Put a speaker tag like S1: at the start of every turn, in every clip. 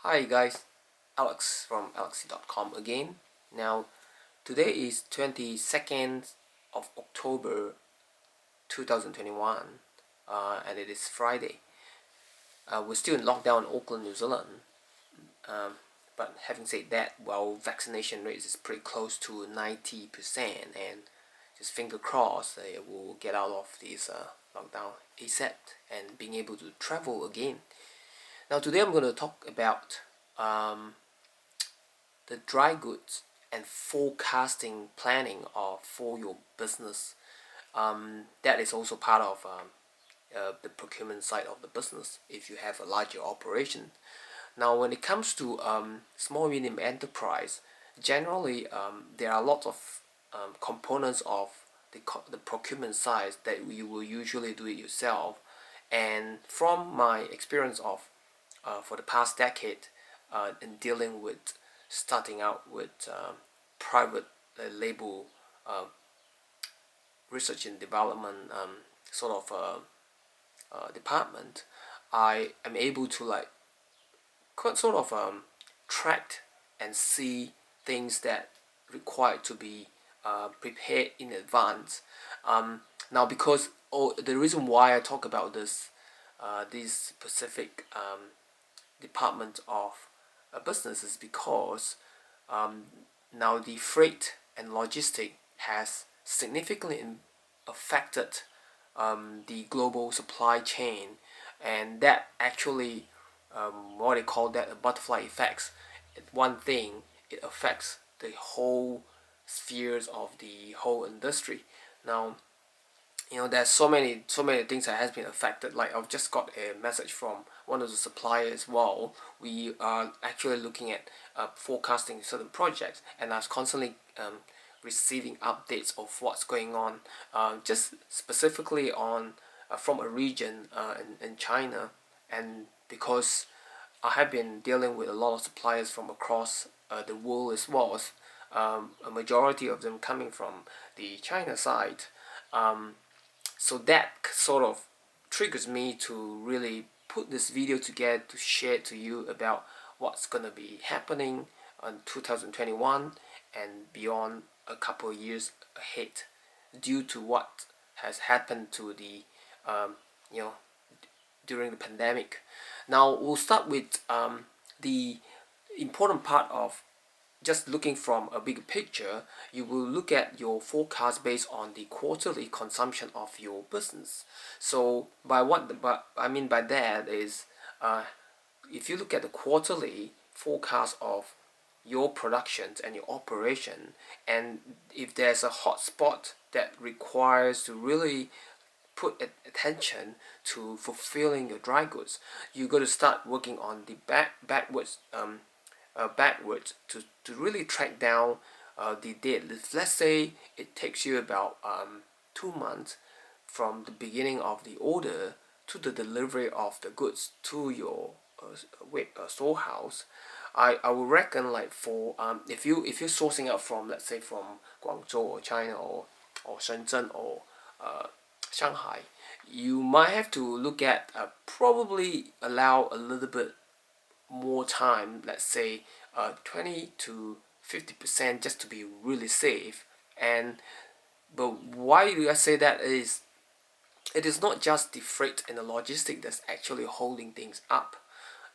S1: Hi guys, Alex from alexi.com again. Now, today is 22nd of October 2021 and it is Friday. We're still in lockdown in Auckland, New Zealand. Um, but having said that, well, vaccination rate is pretty close to 90% and just finger crossed that it will get out of this lockdown ASAP and being able to travel again. Now today I'm going to talk about the dry goods and forecasting planning for your business. That is also part of the procurement side of the business if you have a larger operation. Now when it comes to small medium enterprise, generally there are lots of components of the procurement side that you will usually do it yourself. And from my experience of for the past decade in dealing with starting out with private label research and development sort of department, I am able to like sort of track and see things that require to be prepared in advance. Now, because the reason why I talk about this specific department of a business is because now the freight and logistic has significantly affected the global supply chain, and that actually what they call that a butterfly effects. One thing, it affects the whole spheres of the whole industry. Now, there's so many things that has been affected. Like I've just got a message from one of the suppliers as well. We are actually looking at forecasting certain projects, and I was constantly receiving updates of what's going on, just specifically on from a region in China. And because I have been dealing with a lot of suppliers from across the world as well as a majority of them coming from the China side. So that sort of triggers me to really put this video together to share to you about what's gonna be happening in 2021 and beyond a couple of years ahead, due to what has happened to the you know during the pandemic. Now we'll start with the important part of just looking from a bigger picture. You will look at your forecast based on the quarterly consumption of your business. So but I mean by that is if you look at the quarterly forecast of your productions and your operation, and if there's a hot spot that requires to really put attention to fulfilling your dry goods, you got to start working on the backwards to really track down the date. Let's say it takes you about 2 months from the beginning of the order to the delivery of the goods to your storehouse. I would reckon like for if you're sourcing out from, let's say, from Guangzhou or China or Shenzhen or Shanghai, you might have to look at probably allow a little bit more time, let's say 20 to 50%, just to be really safe. And but why do I say that is it is not just the freight and the logistic that's actually holding things up.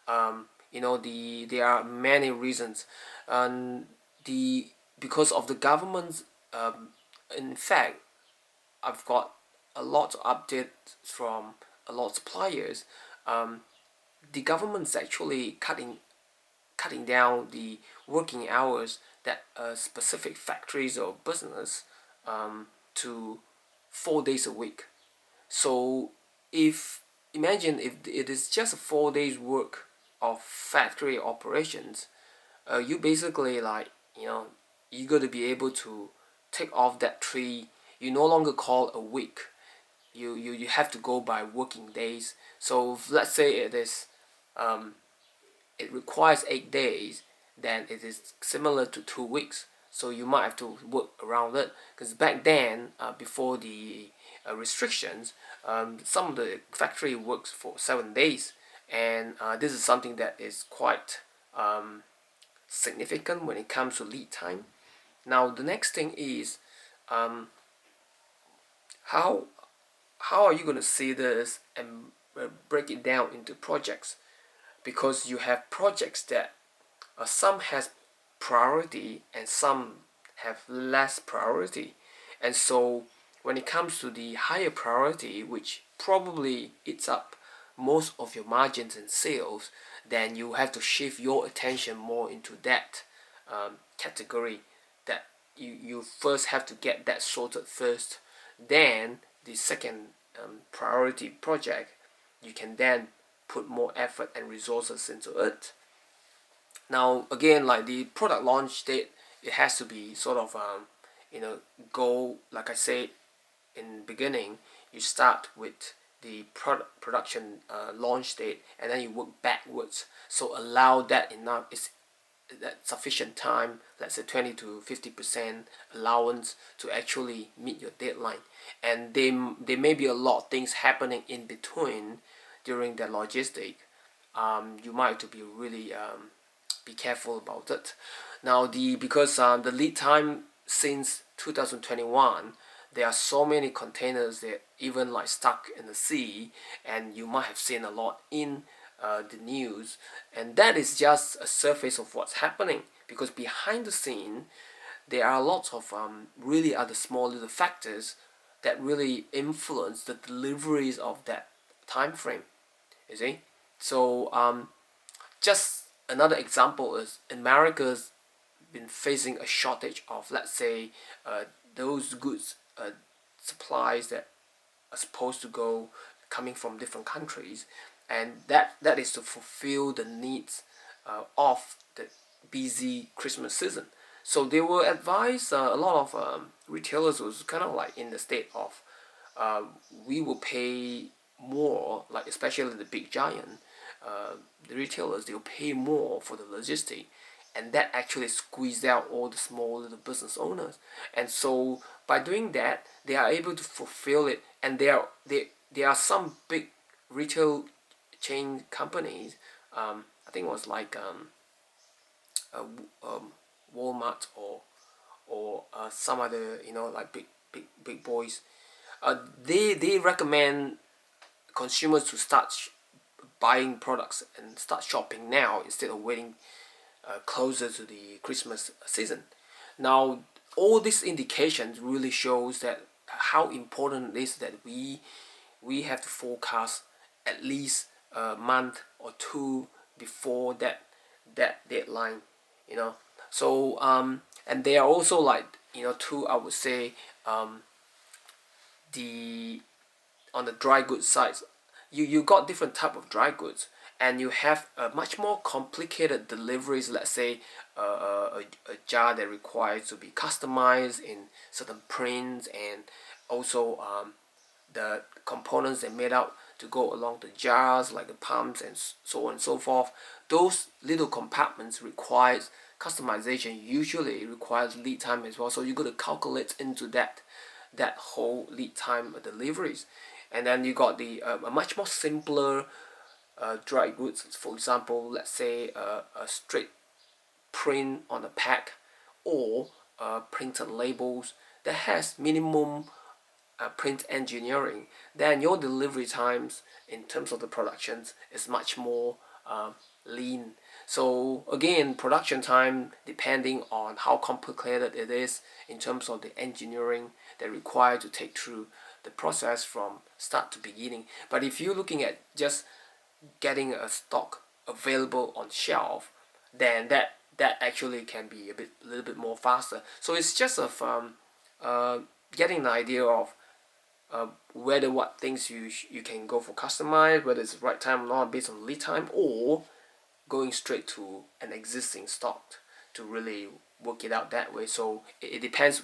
S1: There are many reasons, and because of the government's in fact, I've got a lot of updates from a lot of suppliers. The government's actually cutting down the working hours that specific factories or business to 4 days a week. So if imagine if it is just 4 days work of factory operations, you basically like you got to be able to take off that tree. You no longer call a week. You have to go by working days. So let's say it requires 8 days, then it is similar to 2 weeks. So you might have to work around it, because back then, before the restrictions, some of the factory works for 7 days, and this is something that is quite significant when it comes to lead time. Now the next thing is um, how how are you going to see this and break it down into projects, because you have projects that some has priority and some have less priority. And so when it comes to the higher priority, which probably eats up most of your margins and sales, then you have to shift your attention more into that category, that you first have to get that sorted first. Then the second priority project, you can then put more effort and resources into it. Now again, like the product launch date, it has to be sort of go, like I said in beginning, you start with the production launch date, and then you work backwards. So allow that enough, is that sufficient time, let's say 20 to 50% allowance to actually meet your deadline. And there may be a lot of things happening in between during the logistic. You might have to be really be careful about it. Now because the lead time since 2021, there are so many containers that even like stuck in the sea, and you might have seen a lot in the news, and that is just a surface of what's happening, because behind the scene there are lots of really other small little factors that really influence the deliveries of that time frame, you see. So just another example is America's been facing a shortage of, let's say, those goods, supplies that are supposed to go coming from different countries, and that is to fulfill the needs of the busy Christmas season. So they will advise a lot of retailers was kind of like in the state of uh, we will pay more, like especially the big giant, the retailers, they'll pay more for the logistic, and that actually squeezed out all the small little business owners. And so by doing that, they are able to fulfill it. And there are some big retail chain companies. I think it was like Walmart or some other, like big boys. They recommend consumers to start buying products and start shopping now instead of waiting closer to the Christmas season. Now, all these indications really shows that how important it is that we have to forecast at least a month or two before that deadline, you know. So and they are also like, too, I would say, the on the dry goods side, you got different type of dry goods, and you have a much more complicated deliveries. Let's say a jar that requires to be customized in certain prints, and also the components they made out to go along the jars, like the pumps and so on and so forth. Those little compartments requires customization. Usually requires lead time as well, so you got to calculate into that whole lead time deliveries. And then you got the a much more simpler dry goods. For example, let's say a straight print on a pack, or printed labels that has minimum print engineering. Then your delivery times in terms of the productions is much more lean. So again, production time, depending on how complicated it is in terms of the engineering that required to take through the process from start to beginning. But if you're looking at just getting a stock available on shelf, then that actually can be a little bit more faster. So it's just of getting an idea of whether what things you can go for customize, whether it's the right time or not based on lead time, or going straight to an existing stock to really work it out that way. So it depends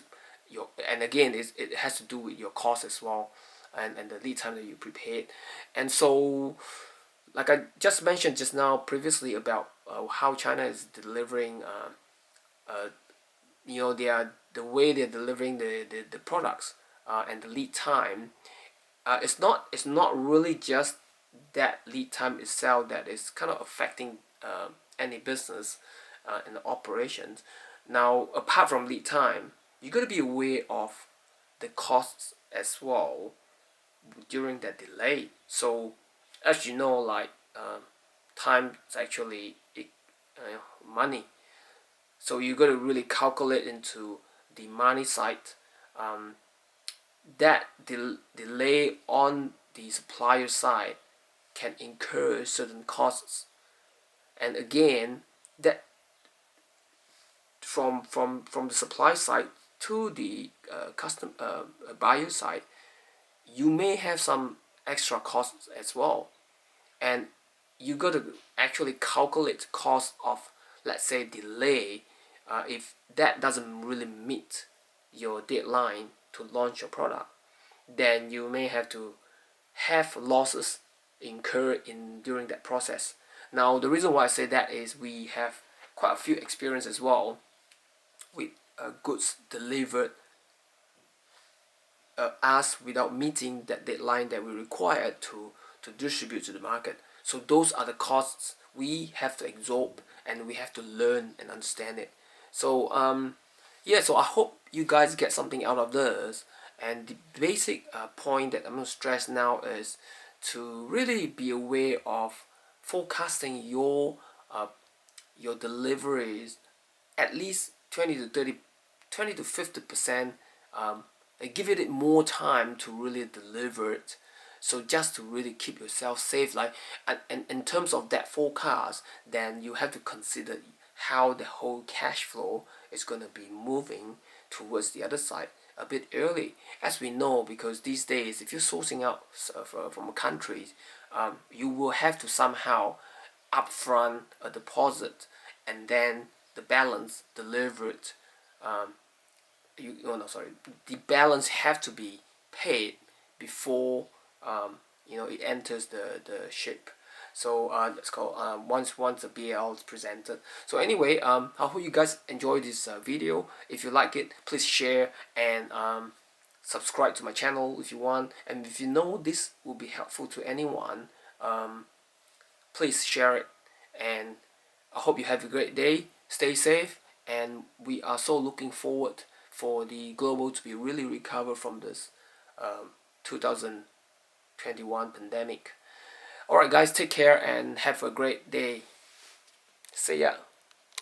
S1: and again it has to do with your cost as well, and the lead time that you prepared. And so, like I just mentioned just now previously about how China is delivering, they are the way they're delivering the products, and the lead time. It's not really just that lead time itself that is kind of affecting any business in the operations. Now, apart from lead time, you got to be aware of the costs as well during that delay. So, as you know, like time is actually money. So you got to really calculate into the money side. Um, that delay on the supplier side can incur certain costs, and again, that from the supply side to the custom buyer side, you may have some extra costs as well, and you got to actually calculate cost of, let's say, delay. If that doesn't really meet your deadline to launch your product, then you may have to have losses incurred in during that process. Now, the reason why I say that is we have quite a few experience as well with goods delivered us without meeting that deadline that we required to distribute to the market. So those are the costs we have to absorb, and we have to learn and understand it. So yeah, so I hope you guys get something out of this. And the basic point that I'm going to stress now is to really be aware of forecasting your deliveries at least 20 to 30, 20 to 50%. Give it more time to really deliver it. So just to really keep yourself safe, like, and in terms of that forecast, then you have to consider how the whole cash flow is going to be moving towards the other side a bit early, as we know, because these days if you're sourcing out from a country, you will have to somehow upfront a deposit, and then the balance delivered. No, sorry, the balance have to be paid before it enters the ship. So let's go once the BL is presented. So anyway, I hope you guys enjoy this video. If you like it, please share and subscribe to my channel if you want. And if you know this will be helpful to anyone, please share it. And I hope you have a great day. Stay safe, and we are so looking forward for the global to be really recover from this 2021 pandemic. Alright guys, take care and have a great day. See ya.